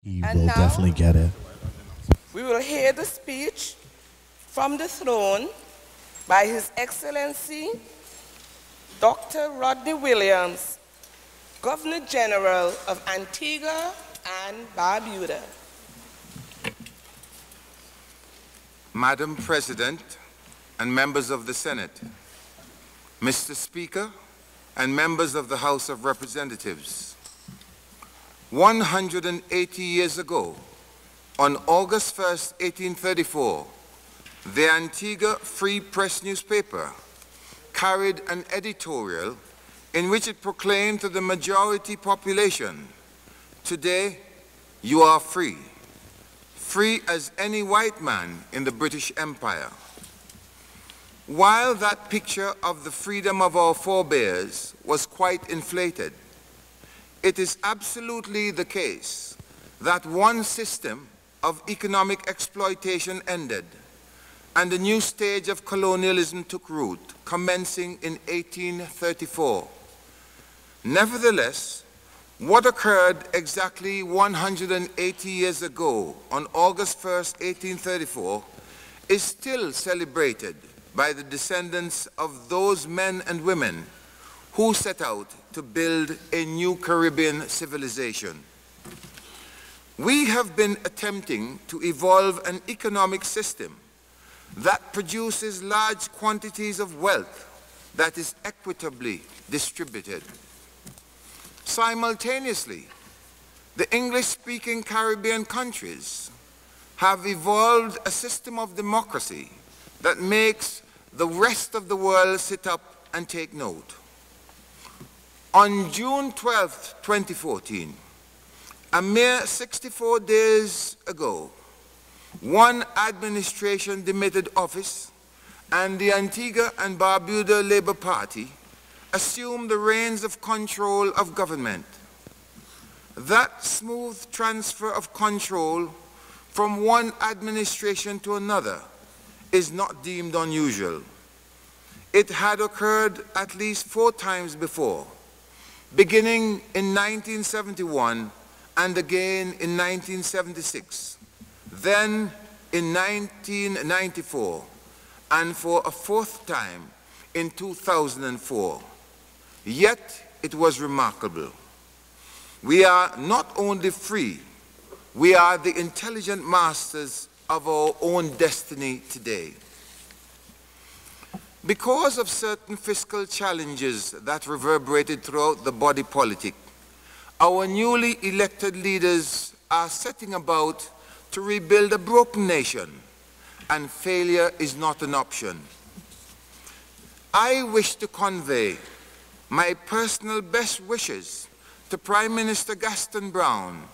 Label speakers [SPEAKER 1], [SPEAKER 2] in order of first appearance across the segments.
[SPEAKER 1] He
[SPEAKER 2] And
[SPEAKER 1] will
[SPEAKER 2] now
[SPEAKER 1] definitely get it.
[SPEAKER 2] we will hear the speech from the throne by His Excellency Dr. Rodney Williams, Governor General of Antigua and Barbuda.
[SPEAKER 3] Madam President and members of the Senate, Mr. Speaker and members of the House of Representatives, 180 years ago, on August 1st, 1834, the Antigua Free Press newspaper carried an editorial in which it proclaimed to the majority population, "Today you are free, free as any white man in the British Empire." While that picture of the freedom of our forebears was quite inflated, it is absolutely the case that one system of economic exploitation ended and a new stage of colonialism took root, commencing in 1834. Nevertheless, what occurred exactly 180 years ago on August 1st, 1834, is still celebrated by the descendants of those men and women who set out to build a new Caribbean civilization. We have been attempting to evolve an economic system that produces large quantities of wealth that is equitably distributed. Simultaneously, the English-speaking Caribbean countries have evolved a system of democracy that makes the rest of the world sit up and take note. On June 12, 2014, a mere 64 days ago, one administration demitted office and the Antigua and Barbuda Labour Party assumed the reins of control of government. That smooth transfer of control from one administration to another is not deemed unusual. It had occurred at least 4 times before, beginning in 1971 and again in 1976, then in 1994, and for a 4th time in 2004. Yet it was remarkable. We are not only free, we are the intelligent masters of our own destiny today. Because of certain fiscal challenges that reverberated throughout the body politic, our newly elected leaders are setting about to rebuild a broken nation, and failure is not an option. I wish to convey my personal best wishes to Prime Minister Gaston Brown,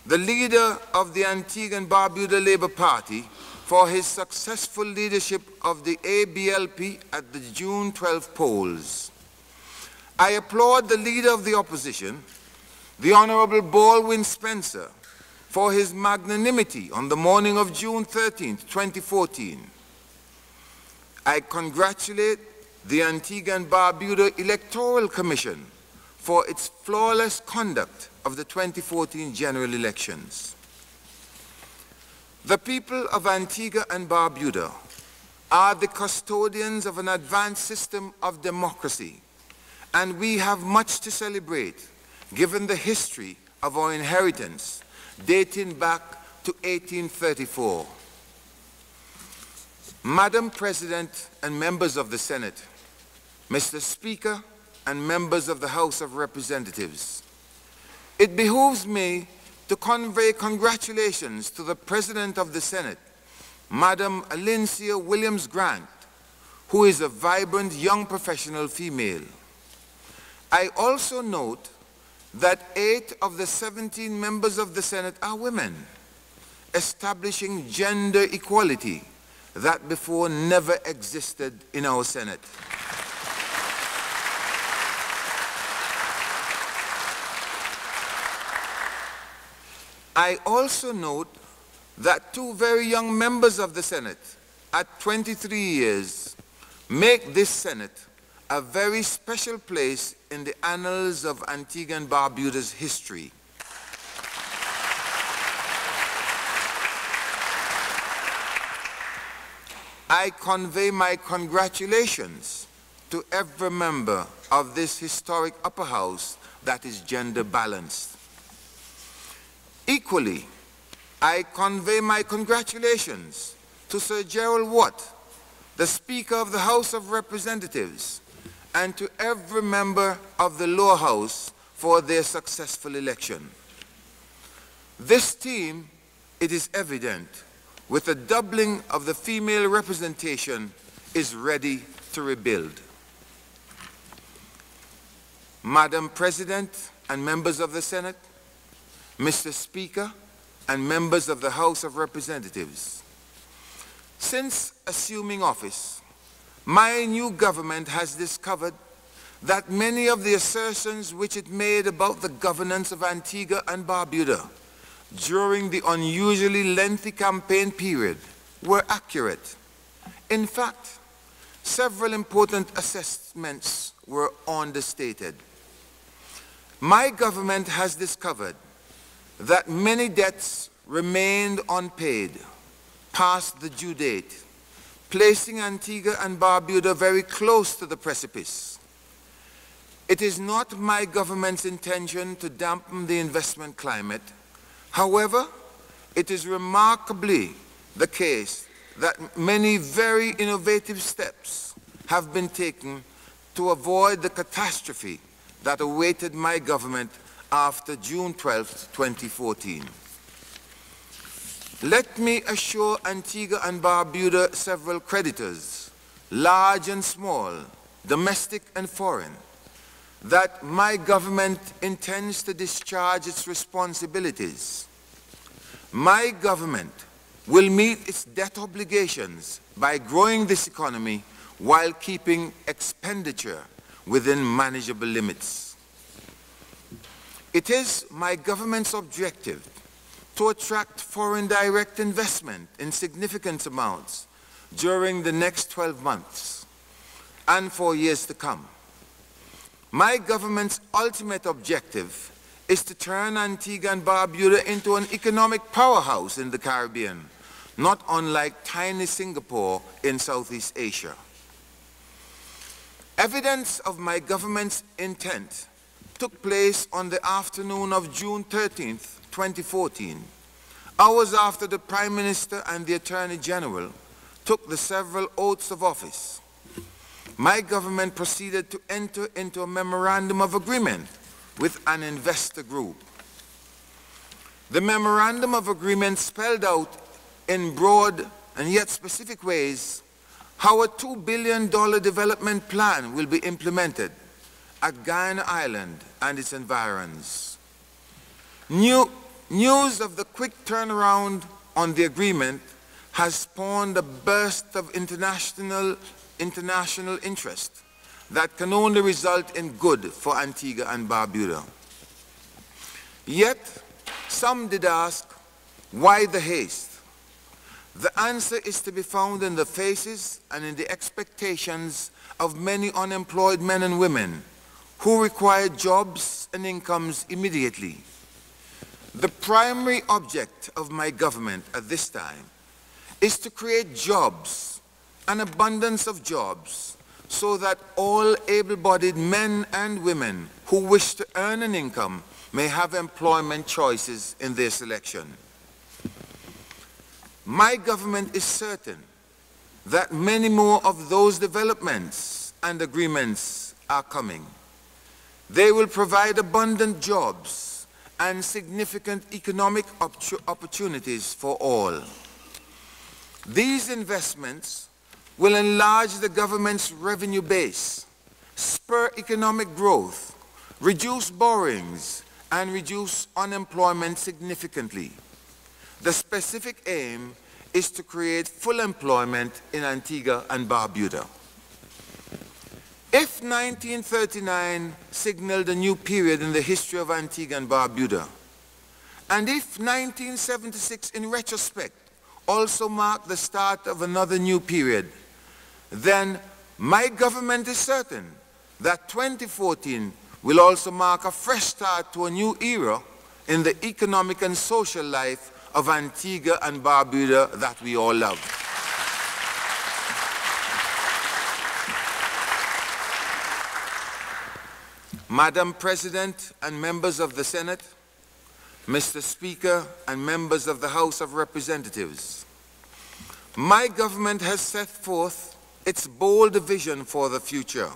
[SPEAKER 3] the leader of the Antigua and Barbuda Labour Party, for his successful leadership of the ABLP at the June 12 polls. I applaud the leader of the opposition, the Honorable Baldwin Spencer, for his magnanimity on the morning of June 13, 2014. I congratulate the Antigua and Barbuda Electoral Commission for its flawless conduct of the 2014 general elections. The people of Antigua and Barbuda are the custodians of an advanced system of democracy, and we have much to celebrate given the history of our inheritance dating back to 1834. Madam President and members of the Senate, Mr. Speaker and members of the House of Representatives, it behooves me to convey congratulations to the President of the Senate, Madam Excellency Williams Grant, who is a vibrant young professional female. I also note that 8 of the 17 members of the Senate are women, establishing gender equality that before never existed in our Senate. I also note that 2 very young members of the Senate, at 23 years, make this Senate a very special place in the annals of Antigua and Barbuda's history. I convey my congratulations to every member of this historic upper house that is gender balanced. Equally, I convey my congratulations to Sir Gerald Watt, the Speaker of the House of Representatives, and to every member of the lower house for their successful election. This team, it is evident, with a doubling of the female representation, is ready to rebuild. Madam President and members of the Senate, Mr. Speaker and members of the House of Representatives, since assuming office, my new government has discovered that many of the assertions which it made about the governance of Antigua and Barbuda during the unusually lengthy campaign period were accurate. In fact, several important assessments were understated. My government has discovered that many debts remained unpaid past the due date, placing Antigua and Barbuda very close to the precipice. It is not my government's intention to dampen the investment climate. However, it is remarkably the case that many very innovative steps have been taken to avoid the catastrophe that awaited my government after June 12, 2014. Let me assure Antigua and Barbuda several creditors, large and small, domestic and foreign, that my government intends to discharge its responsibilities. My government will meet its debt obligations by growing this economy while keeping expenditure within manageable limits. It is my government's objective to attract foreign direct investment in significant amounts during the next 12 months and for years to come. My government's ultimate objective is to turn Antigua and Barbuda into an economic powerhouse in the Caribbean, not unlike tiny Singapore in Southeast Asia. Evidence of my government's intent took place on the afternoon of June 13th, 2014, hours after the Prime Minister and the Attorney General took the several oaths of office. My government proceeded to enter into a memorandum of agreement with an investor group. The memorandum of agreement spelled out in broad and yet specific ways how a $2 billion development plan will be implemented at Guyana Island and its environs. News of the quick turnaround on the agreement has spawned a burst of international interest that can only result in good for Antigua and Barbuda. Yet, some did ask, why the haste? The answer is to be found in the faces and in the expectations of many unemployed men and women who require jobs and incomes immediately. The primary object of my government at this time is to create jobs, an abundance of jobs, so that all able-bodied men and women who wish to earn an income may have employment choices in their selection. My government is certain that many more of those developments and agreements are coming. They will provide abundant jobs and significant economic opportunities for all. These investments will enlarge the government's revenue base, spur economic growth, reduce borrowings, and reduce unemployment significantly. The specific aim is to create full employment in Antigua and Barbuda. If 1939 signaled a new period in the history of Antigua and Barbuda, and if 1976 in retrospect also marked the start of another new period, then my government is certain that 2014 will also mark a fresh start to a new era in the economic and social life of Antigua and Barbuda that we all love. Madam President and members of the Senate, Mr. Speaker and members of the House of Representatives, my government has set forth its bold vision for the future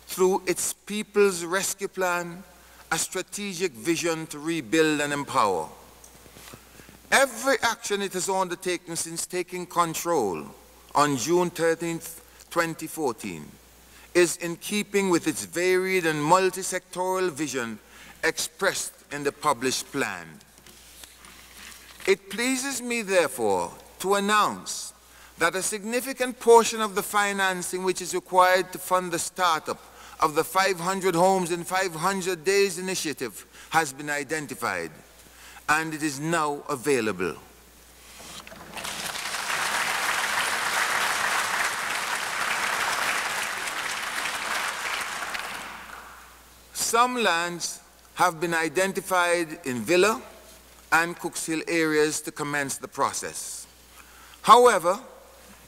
[SPEAKER 3] through its People's Rescue Plan, a strategic vision to rebuild and empower. Every action it has undertaken since taking control on June 13th, 2014, is in keeping with its varied and multi-sectoral vision expressed in the published plan. It pleases me, therefore, to announce that a significant portion of the financing which is required to fund the startup of the 500 Homes in 500 Days initiative has been identified, and it is now available. Some lands have been identified in Villa and Cooks Hill areas to commence the process. However,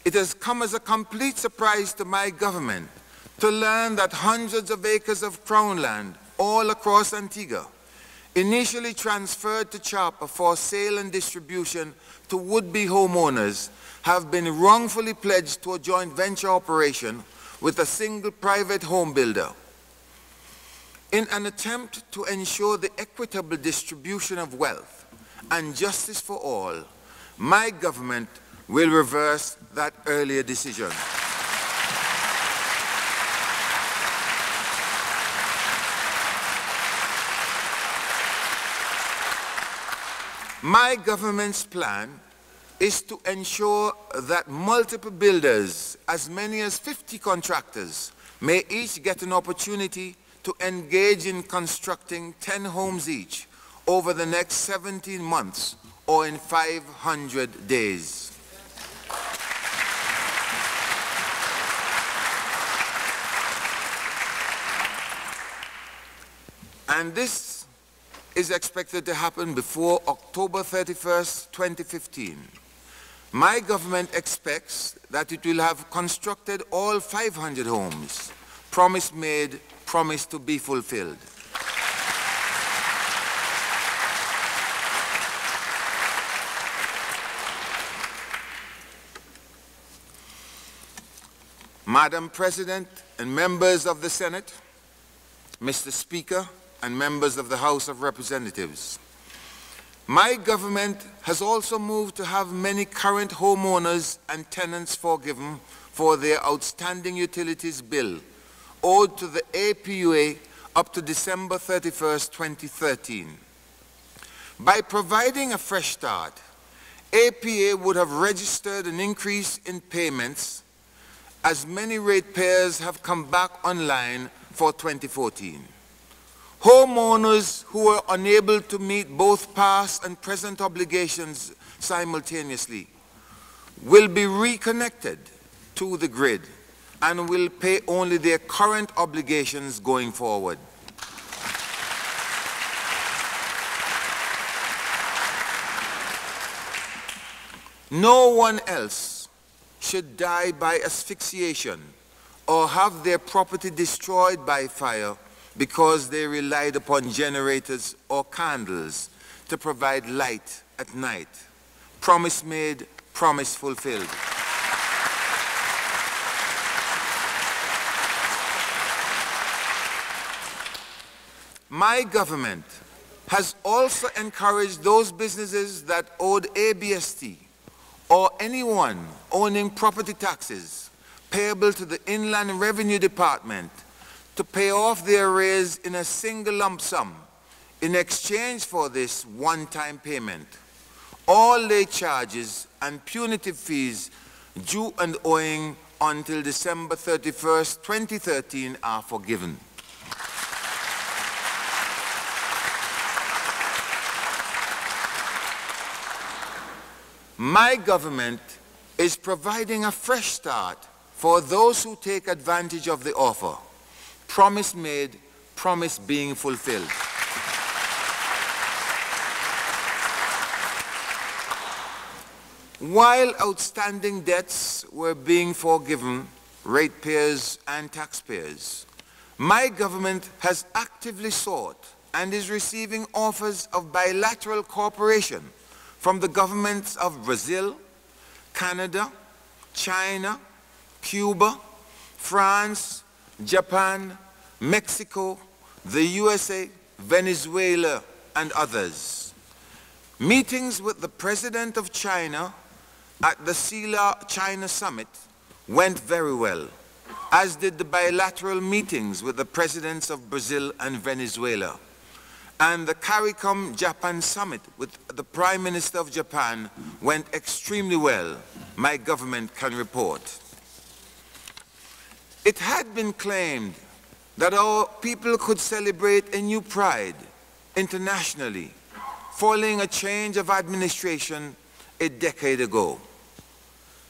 [SPEAKER 3] it has come as a complete surprise to my government to learn that hundreds of acres of Crown land all across Antigua, initially transferred to Chopper for sale and distribution to would-be homeowners, have been wrongfully pledged to a joint venture operation with a single private home builder. In an attempt to ensure the equitable distribution of wealth and justice for all, my government will reverse that earlier decision. My government's plan is to ensure that multiple builders, as many as 50 contractors, may each get an opportunity to engage in constructing 10 homes each over the next 17 months or in 500 days. And this is expected to happen before October 31st, 2015. My government expects that it will have constructed all 500 homes. Promise made, promise to be fulfilled. Madam President and members of the Senate, Mr. Speaker and members of the House of Representatives, my government has also moved to have many current homeowners and tenants forgiven for their outstanding utilities bill owed to the APUA up to December 31st, 2013. By providing a fresh start, APA would have registered an increase in payments as many ratepayers have come back online for 2014. Homeowners who were unable to meet both past and present obligations simultaneously will be reconnected to the grid and will pay only their current obligations going forward. No one else should die by asphyxiation or have their property destroyed by fire because they relied upon generators or candles to provide light at night. Promise made, promise fulfilled. My government has also encouraged those businesses that owed ABST or anyone owning property taxes payable to the Inland Revenue Department to pay off their arrears in a single lump sum in exchange for this one-time payment. All late charges and punitive fees due and owing until December 31st, 2013 are forgiven. My government is providing a fresh start for those who take advantage of the offer. Promise made, promise being fulfilled. While outstanding debts were being forgiven ratepayers and taxpayers, My government has actively sought and is receiving offers of bilateral cooperation from the governments of Brazil, Canada, China, Cuba, France, Japan, Mexico, the USA, Venezuela, and others. Meetings with the President of China at the CELA China Summit went very well, as did the bilateral meetings with the presidents of Brazil and Venezuela. And the CARICOM Japan Summit with the Prime Minister of Japan went extremely well, my government can report. It had been claimed that our people could celebrate a new pride internationally following a change of administration a decade ago.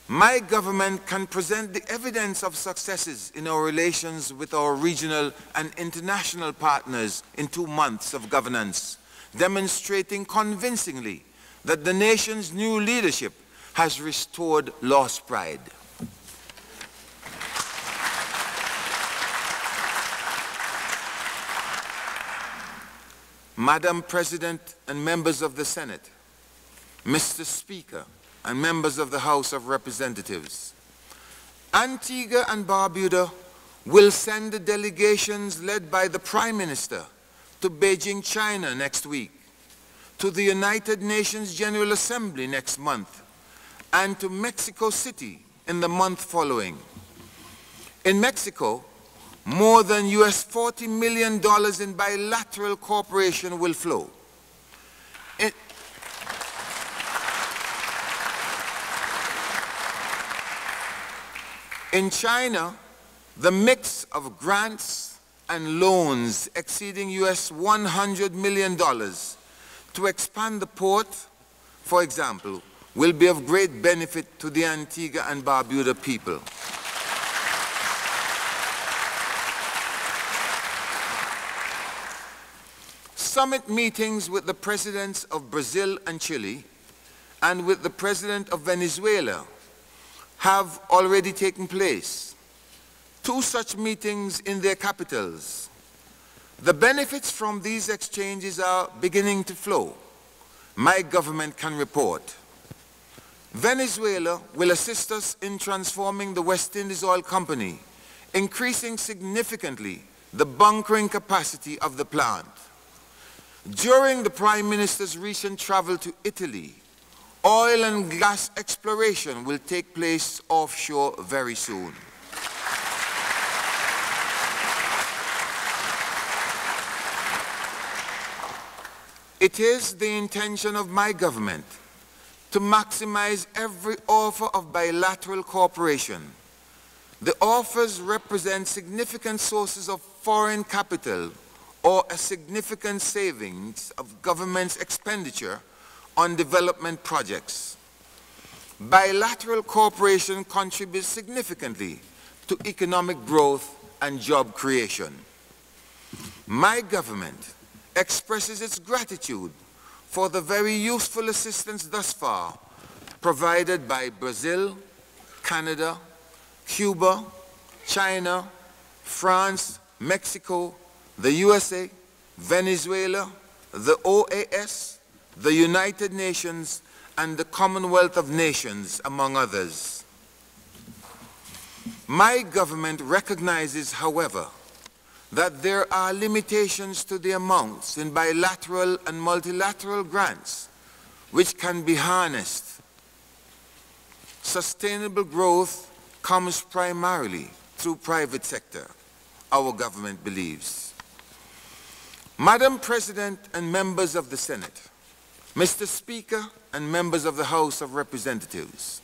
[SPEAKER 3] My government can present the evidence of successes in our relations with our regional and international partners in 2 months of governance, demonstrating convincingly that the nation's new leadership has restored lost pride. Madam President and members of the Senate, Mr. Speaker, and members of the House of Representatives, Antigua and Barbuda will send the delegations led by the Prime Minister to Beijing, China next week, to the United Nations General Assembly next month, and to Mexico City in the month following. In Mexico, more than $40 million in bilateral cooperation will flow. In China, the mix of grants and loans exceeding $100 million to expand the port, for example, will be of great benefit to the Antigua and Barbuda people. Summit meetings with the presidents of Brazil and Chile and with the president of Venezuela have already taken place. 2 such meetings in their capitals. The benefits from these exchanges are beginning to flow. My government can report. Venezuela will assist us in transforming the West Indies Oil Company, increasing significantly the bunkering capacity of the plant. During the Prime Minister's recent travel to Italy, oil and gas exploration will take place offshore very soon. It is the intention of my government to maximize every offer of bilateral cooperation. The offers represent significant sources of foreign capital or a significant savings of government's expenditure on development projects. Bilateral cooperation contributes significantly to economic growth and job creation. My government expresses its gratitude for the very useful assistance thus far provided by Brazil, Canada, Cuba, China, France, Mexico, the USA, Venezuela, the OAS, the United Nations, and the Commonwealth of Nations, among others. My government recognizes, however, that there are limitations to the amounts in bilateral and multilateral grants which can be harnessed. Sustainable growth comes primarily through private sector, our government believes. Madam President and members of the Senate, Mr. Speaker and members of the House of Representatives,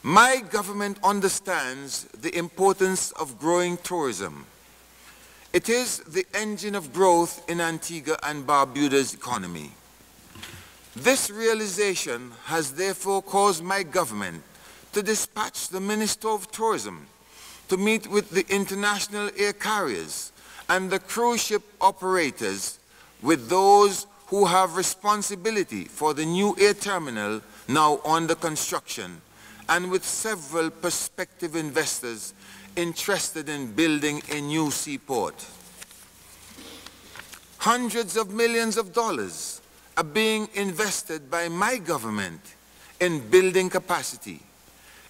[SPEAKER 3] my government understands the importance of growing tourism. It is the engine of growth in Antigua and Barbuda's economy. This realization has therefore caused my government to dispatch the Minister of Tourism to meet with the international air carriers and the cruise ship operators, with those who have responsibility for the new air terminal now under construction, and with several prospective investors interested in building a new seaport. Hundreds of millions of dollars are being invested by my government in building capacity,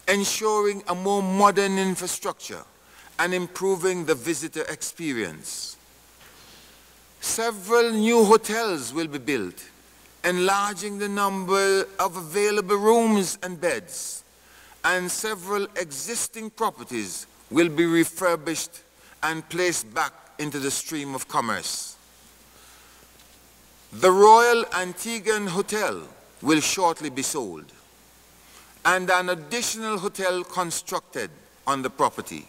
[SPEAKER 3] ensuring a more modern infrastructure, and improving the visitor experience. Several new hotels will be built, enlarging the number of available rooms and beds, and several existing properties will be refurbished and placed back into the stream of commerce. The Royal Antiguan Hotel will shortly be sold, and an additional hotel constructed on the property.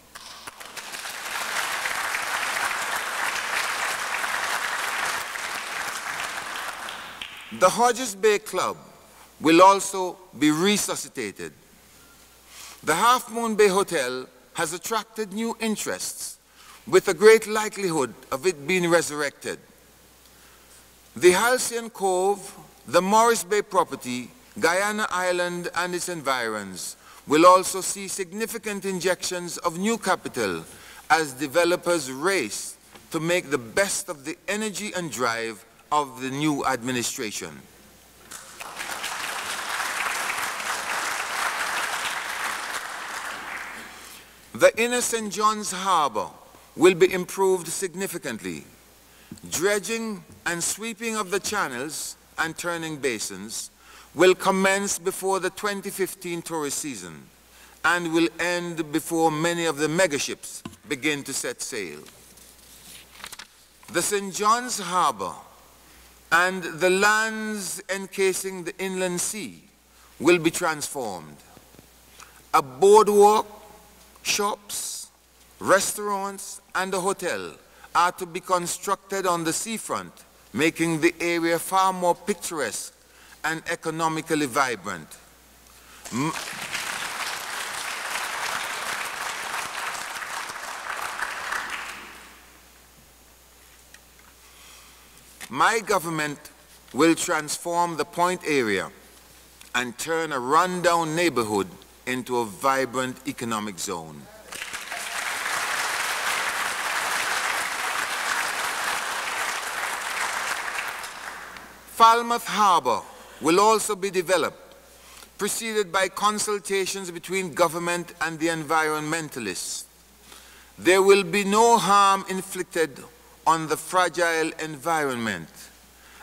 [SPEAKER 3] The Hodges Bay Club will also be resuscitated. The Half Moon Bay Hotel has attracted new interests, with a great likelihood of it being resurrected. The Halcyon Cove, the Morris Bay property, Guyana Island and its environs will also see significant injections of new capital as developers race to make the best of the energy and drive of the new administration. The inner St. John's Harbor will be improved significantly. Dredging and sweeping of the channels and turning basins will commence before the 2015 tourist season and will end before many of the megaships begin to set sail. The St. John's Harbor and the lands encasing the inland sea will be transformed. A boardwalk, shops, restaurants, and a hotel are to be constructed on the seafront, making the area far more picturesque and economically vibrant. My government will transform the Point area and turn a rundown neighborhood into a vibrant economic zone. Falmouth Harbor will also be developed, preceded by consultations between government and the environmentalists. There will be no harm inflicted on the fragile environment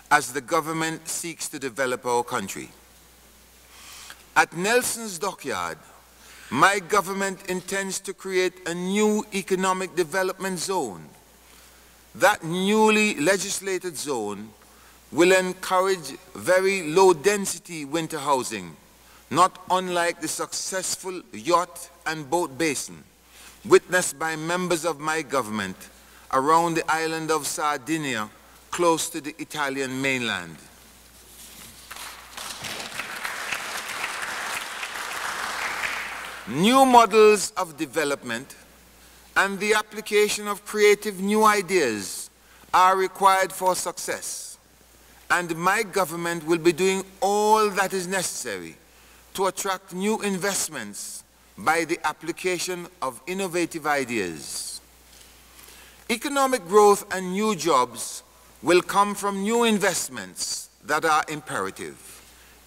[SPEAKER 3] as the government seeks to develop our country. At Nelson's Dockyard, my government intends to create a new economic development zone. That newly legislated zone will encourage very low-density winter housing, not unlike the successful yacht and boat basin witnessed by members of my government around the island of Sardinia, close to the Italian mainland. New models of development and the application of creative new ideas are required for success, and my government will be doing all that is necessary to attract new investments by the application of innovative ideas. Economic growth and new jobs will come from new investments that are imperative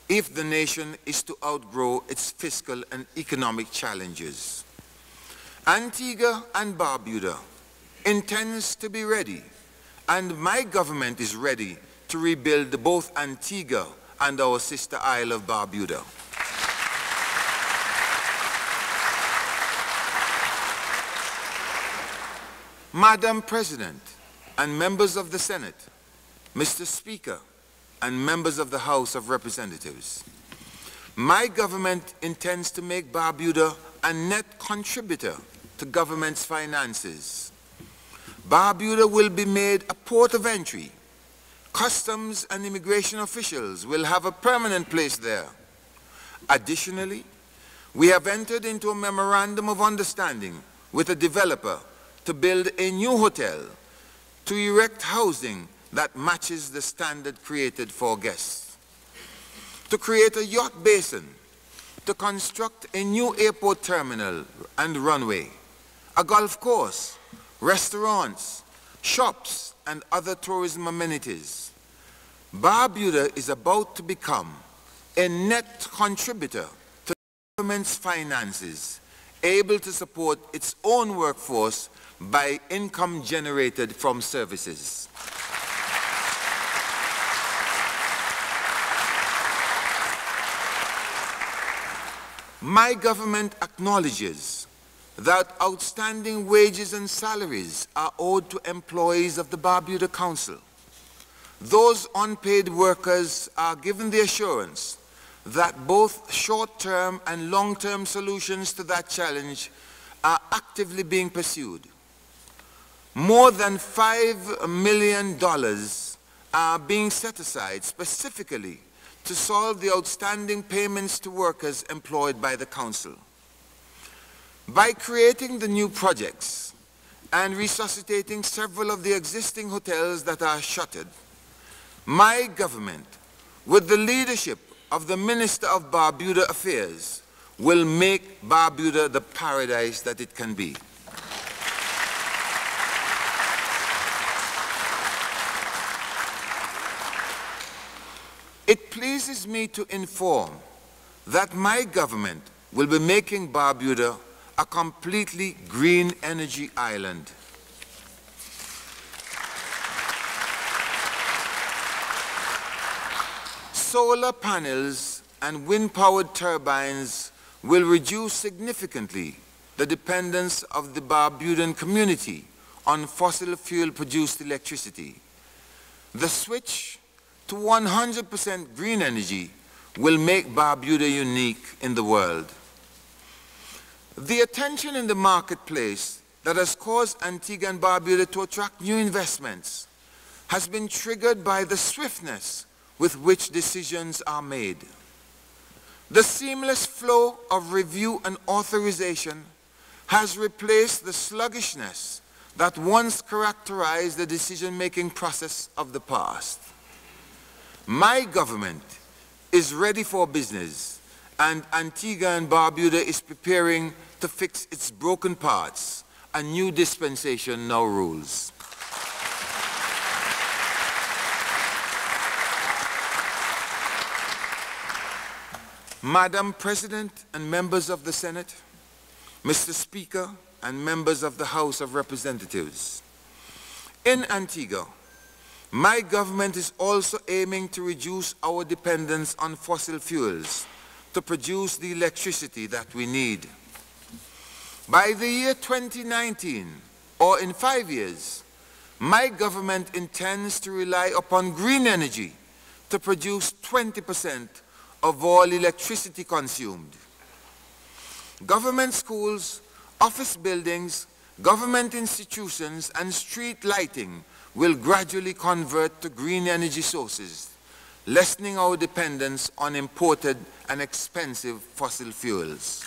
[SPEAKER 3] if the nation is to outgrow its fiscal and economic challenges. Antigua and Barbuda intends to be ready, and my government is ready to rebuild both Antigua and our sister isle of Barbuda. Madam President and members of the Senate, Mr. Speaker and members of the House of Representatives, my government intends to make Barbuda a net contributor to government's finances. Barbuda will be made a port of entry. Customs and immigration officials will have a permanent place there. Additionally, we have entered into a memorandum of understanding with a developer to build a new hotel, to erect housing that matches the standard created for guests, to create a yacht basin, to construct a new airport terminal and runway, a golf course, restaurants, shops, and other tourism amenities. Barbuda is about to become a net contributor to the government's finances, able to support its own workforce by income generated from services. My government acknowledges that outstanding wages and salaries are owed to employees of the Barbuda Council. Those unpaid workers are given the assurance that both short-term and long-term solutions to that challenge are actively being pursued. More than $5 million are being set aside specifically to solve the outstanding payments to workers employed by the Council. By creating the new projects and resuscitating several of the existing hotels that are shuttered, my government, with the leadership of the Minister of Barbuda Affairs, will make Barbuda the paradise that it can be. It pleases me to inform that my government will be making Barbuda a completely green energy island. Solar panels and wind-powered turbines will reduce significantly the dependence of the Barbudan community on fossil fuel-produced electricity. The switch to 100% green energy will make Barbuda unique in the world. The attention in the marketplace that has caused Antigua and Barbuda to attract new investments has been triggered by the swiftness with which decisions are made. The seamless flow of review and authorization has replaced the sluggishness that once characterized the decision-making process of the past. My government is ready for business, and Antigua and Barbuda is preparing to fix its broken parts. A new dispensation now rules. Madam President and members of the Senate, Mr. Speaker and members of the House of Representatives, in Antigua, my government is also aiming to reduce our dependence on fossil fuels to produce the electricity that we need. By the year 2019, or in 5 years, my government intends to rely upon green energy to produce 20% of all electricity consumed. Government schools, office buildings, government institutions, and street lighting will gradually convert to green energy sources, lessening our dependence on imported and expensive fossil fuels.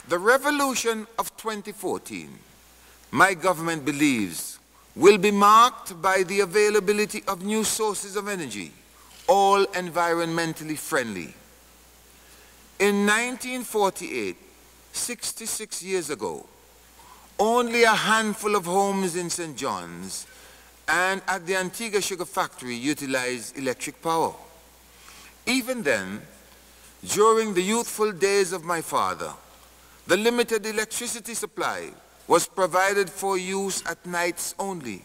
[SPEAKER 3] The revolution of 2014, my government believes, will be marked by the availability of new sources of energy, all environmentally friendly. In 1948, 66 years ago, only a handful of homes in St. John's and at the Antigua Sugar Factory utilized electric power. Even then, during the youthful days of my father, the limited electricity supply was provided for use at nights only.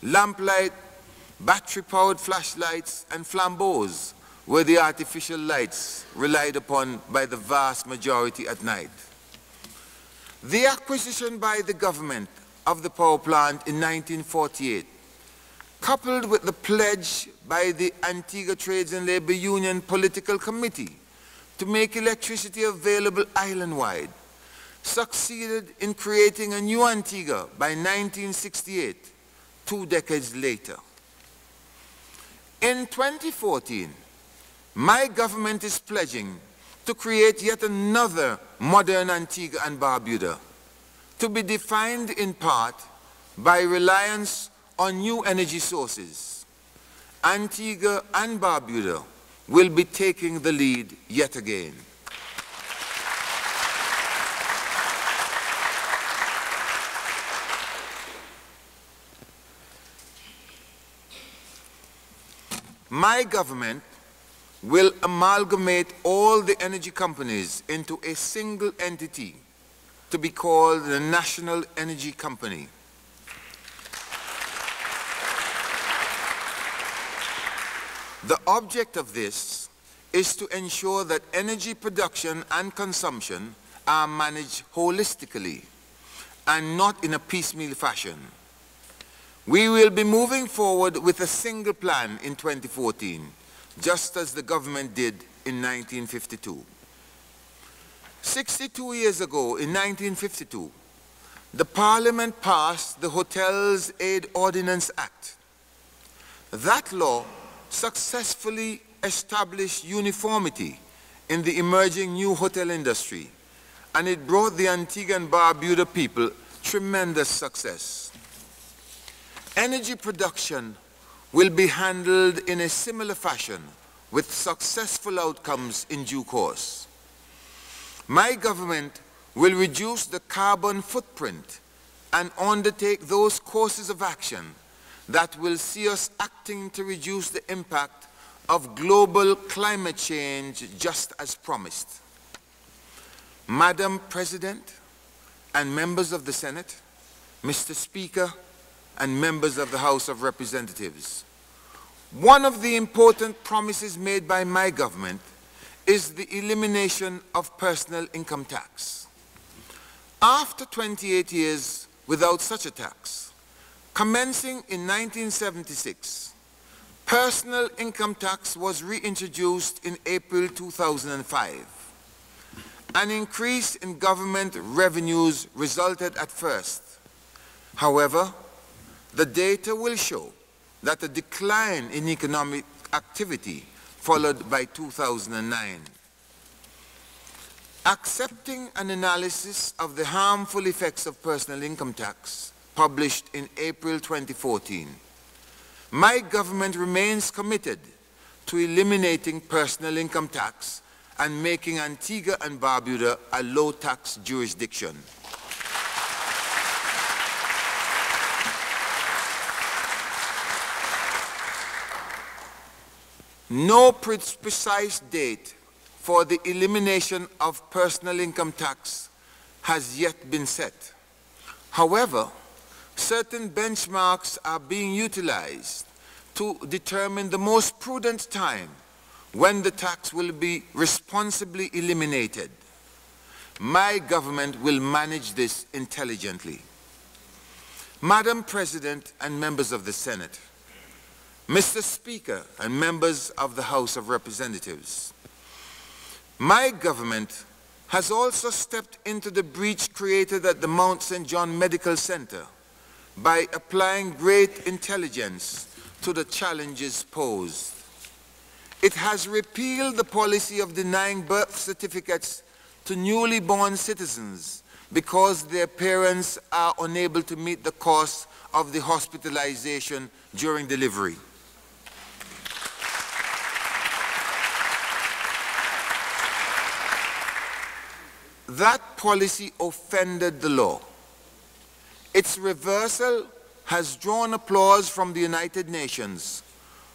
[SPEAKER 3] Lamplight, battery-powered flashlights, and flambeaus were the artificial lights relied upon by the vast majority at night. The acquisition by the government of the power plant in 1948, coupled with the pledge by the Antigua Trades and Labor Union Political Committee to make electricity available island-wide, succeeded in creating a new Antigua by 1968, 2 decades later. In 2014, my government is pledging to create yet another modern Antigua and Barbuda, to be defined in part by reliance on new energy sources. Antigua and Barbuda will be taking the lead yet again. My government will amalgamate all the energy companies into a single entity to be called the National Energy Company. The object of this is to ensure that energy production and consumption are managed holistically and not in a piecemeal fashion. We will be moving forward with a single plan in 2014, just as the government did in 1952. 62 years ago, in 1952, the Parliament passed the Hotels Aid Ordinance Act. That law successfully established uniformity in the emerging new hotel industry, and it brought the Antigua and Barbuda people tremendous success. Energy production will be handled in a similar fashion with successful outcomes in due course. My government will reduce the carbon footprint and undertake those courses of action that will see us acting to reduce the impact of global climate change just as promised. Madam President and members of the Senate, Mr. Speaker, and members of the House of Representatives, one of the important promises made by my government is the elimination of personal income tax. After 28 years without such a tax, commencing in 1976, personal income tax was reintroduced in April 2005. An increase in government revenues resulted at first. However, the data will show that a decline in economic activity followed by 2009. Accepting an analysis of the harmful effects of personal income tax published in April 2014, my government remains committed to eliminating personal income tax and making Antigua and Barbuda a low-tax jurisdiction. No precise date for the elimination of personal income tax has yet been set. However, certain benchmarks are being utilized to determine the most prudent time when the tax will be responsibly eliminated. My government will manage this intelligently. Madam President and members of the Senate, Mr. Speaker and members of the House of Representatives, my government has also stepped into the breach created at the Mount St. John Medical Center by applying great intelligence to the challenges posed. It has repealed the policy of denying birth certificates to newly born citizens because their parents are unable to meet the cost of the hospitalization during delivery. That policy offended the law. Its reversal has drawn applause from the United Nations,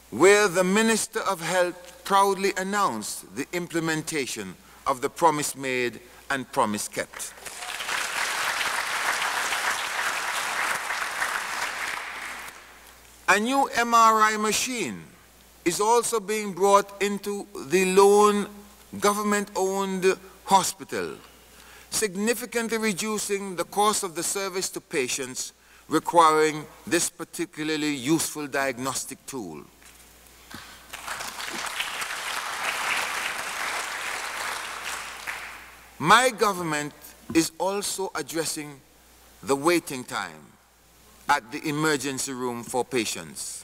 [SPEAKER 3] where the Minister of Health proudly announced the implementation of the promise made and promise kept. A new MRI machine is also being brought into the lone government-owned hospital, significantly reducing the cost of the service to patients requiring this particularly useful diagnostic tool. My government is also addressing the waiting time at the emergency room for patients.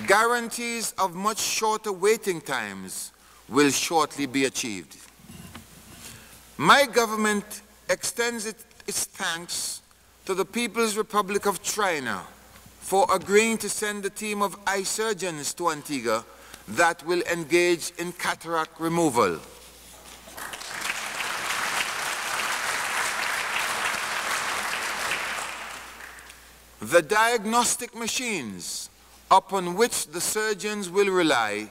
[SPEAKER 3] Guarantees of much shorter waiting times will shortly be achieved. My government extends its thanks to the People's Republic of China, for agreeing to send a team of eye surgeons to Antigua that will engage in cataract removal. The diagnostic machines upon which the surgeons will rely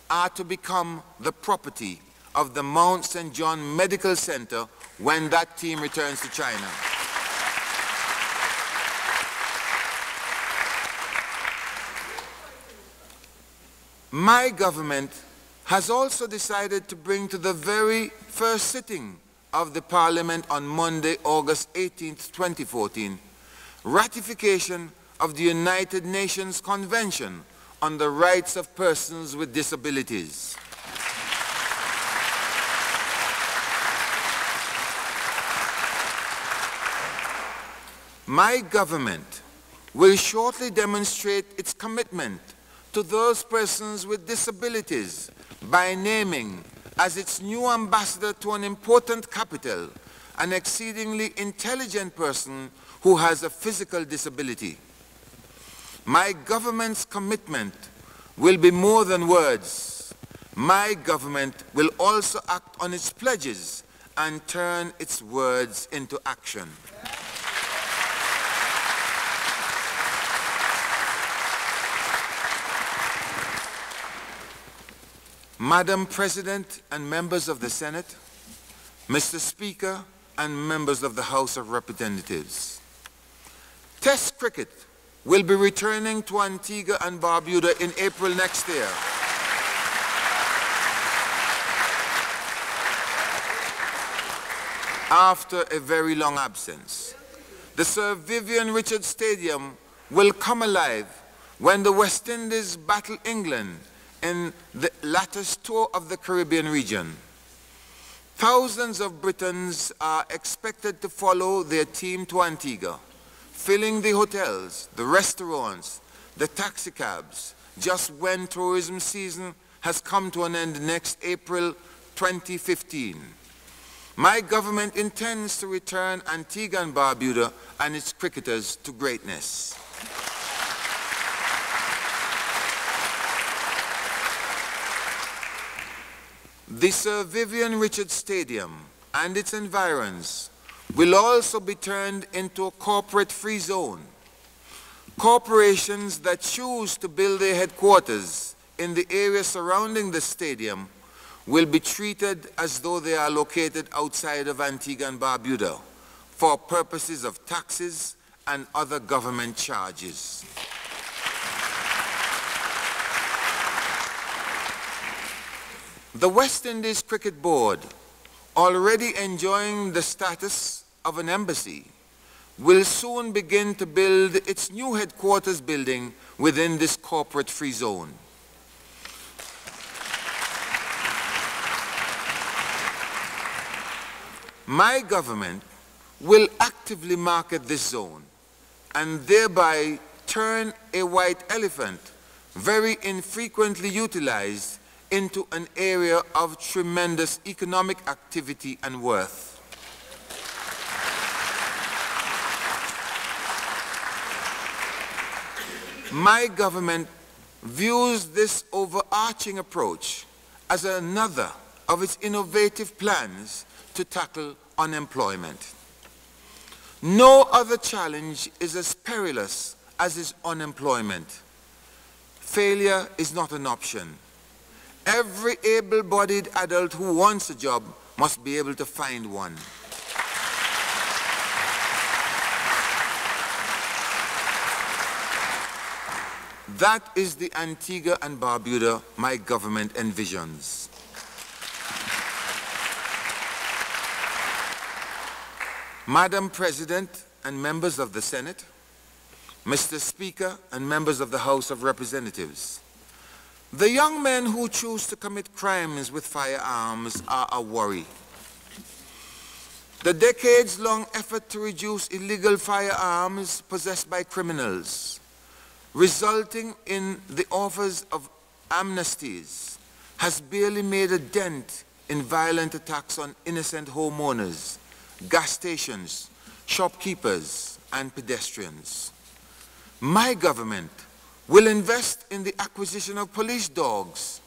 [SPEAKER 3] are to become the property of the Mount St. John Medical Center when that team returns to China. My government has also decided to bring to the very first sitting of the Parliament on Monday, August 18th, 2014, ratification of the United Nations Convention on the Rights of Persons with Disabilities. My government will shortly demonstrate its commitment to those persons with disabilities by naming as its new ambassador to an important capital an exceedingly intelligent person who has a physical disability. My government's commitment will be more than words. My government will also act on its pledges and turn its words into action. Madam President and members of the Senate, Mr. Speaker and members of the House of Representatives, Test cricket will be returning to Antigua and Barbuda in April next year. After a very long absence, the Sir Vivian Richards Stadium will come alive when the West Indies battle England in the latest tour of the Caribbean region. Thousands of Britons are expected to follow their team to Antigua, filling the hotels, the restaurants, the taxicabs, just when tourism season has come to an end next April 2015. My government intends to return Antigua and Barbuda and its cricketers to greatness. The Sir Vivian Richards Stadium and its environs will also be turned into a corporate-free zone. Corporations that choose to build their headquarters in the area surrounding the stadium will be treated as though they are located outside of Antigua and Barbuda for purposes of taxes and other government charges. The West Indies Cricket Board, already enjoying the status of an embassy, will soon begin to build its new headquarters building within this corporate-free zone. My government will actively market this zone and thereby turn a white elephant, very infrequently utilized, into an area of tremendous economic activity and worth. My government views this overarching approach as another of its innovative plans to tackle unemployment. No other challenge is as perilous as is unemployment. Failure is not an option. Every able-bodied adult who wants a job must be able to find one. That is the Antigua and Barbuda my government envisions. Madam President and members of the Senate, Mr. Speaker and members of the House of Representatives, the young men who choose to commit crimes with firearms are a worry. The decades-long effort to reduce illegal firearms possessed by criminals, resulting in the offers of amnesties, has barely made a dent in violent attacks on innocent homeowners, gas stations, shopkeepers, and pedestrians. My government will invest in the acquisition of police dogs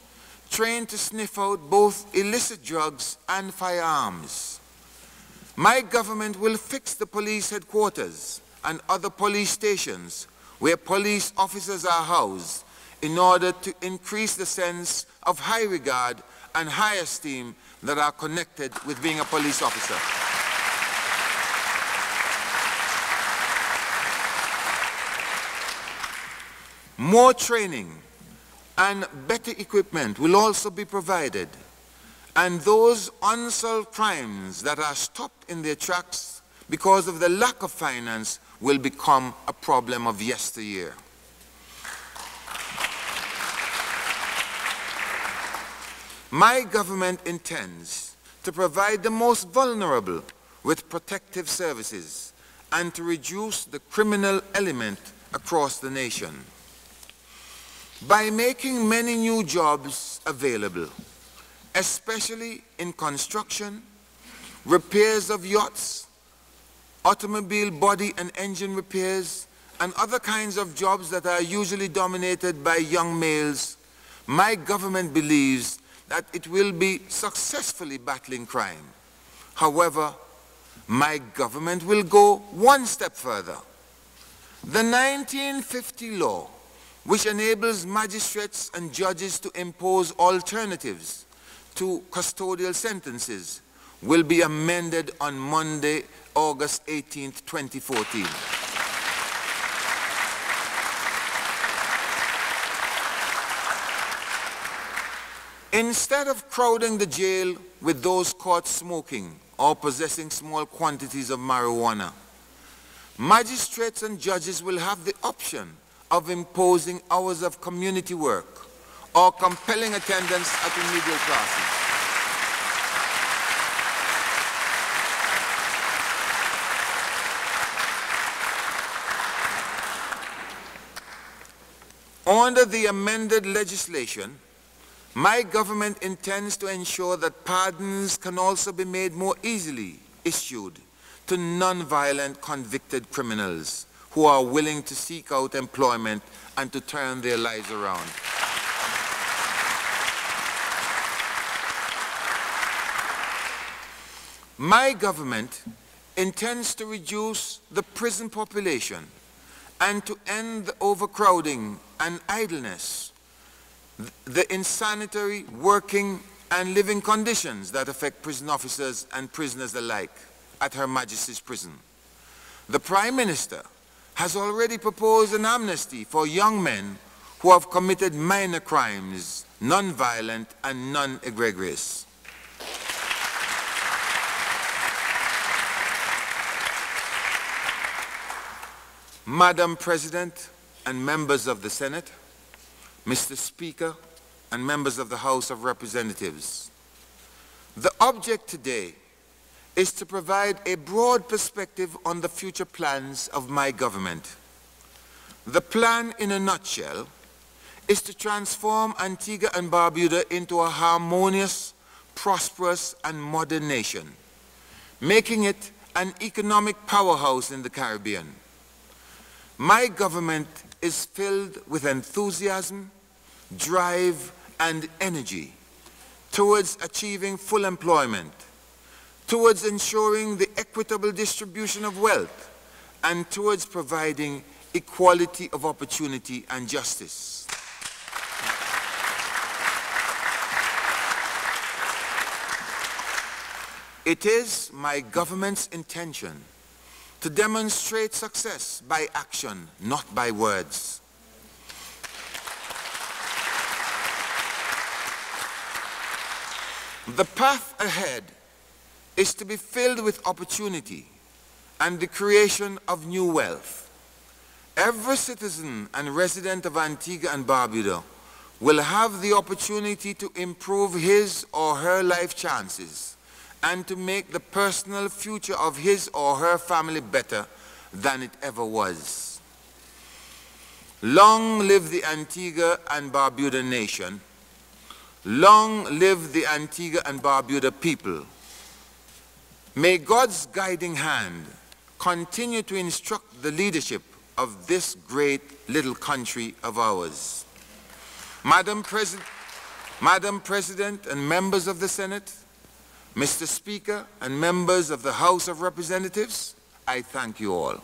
[SPEAKER 3] trained to sniff out both illicit drugs and firearms. My government will fix the police headquarters and other police stations where police officers are housed in order to increase the sense of high regard and high esteem that are connected with being a police officer. More training and better equipment will also be provided, and those unsolved crimes that are stopped in their tracks because of the lack of finance will become a problem of yesteryear. My government intends to provide the most vulnerable with protective services and to reduce the criminal element across the nation. By making many new jobs available, especially in construction, repairs of yachts, automobile body and engine repairs, and other kinds of jobs that are usually dominated by young males, my government believes that it will be successfully battling crime. However, my government will go one step further. The 1950 law, which enables magistrates and judges to impose alternatives to custodial sentences, will be amended on Monday, August 18, 2014. Instead of crowding the jail with those caught smoking or possessing small quantities of marijuana, magistrates and judges will have the option of imposing hours of community work or compelling attendance at remedial classes. Under the amended legislation, my government intends to ensure that pardons can also be made more easily issued to non-violent convicted criminals who are willing to seek out employment and to turn their lives around. My government intends to reduce the prison population and to end the overcrowding and idleness, the insanitary working and living conditions that affect prison officers and prisoners alike at Her Majesty's prison. The Prime Minister has already proposed an amnesty for young men who have committed minor crimes, non-violent and non-egregious. Madam President and members of the Senate, Mr. Speaker and members of the House of Representatives, the object today is to provide a broad perspective on the future plans of my government. The plan, in a nutshell, is to transform Antigua and Barbuda into a harmonious, prosperous, and modern nation, making it an economic powerhouse in the Caribbean. My government is filled with enthusiasm, drive, and energy towards achieving full employment, towards ensuring the equitable distribution of wealth, and towards providing equality of opportunity and justice. It is my government's intention to demonstrate success by action, not by words. The path ahead is to be filled with opportunity and the creation of new wealth. Every citizen and resident of Antigua and Barbuda will have the opportunity to improve his or her life chances and to make the personal future of his or her family better than it ever was. Long live the Antigua and Barbuda nation. Long live the Antigua and Barbuda people. May God's guiding hand continue to instruct the leadership of this great little country of ours. Madam President and members of the Senate, Mr. Speaker and members of the House of Representatives, I thank you all.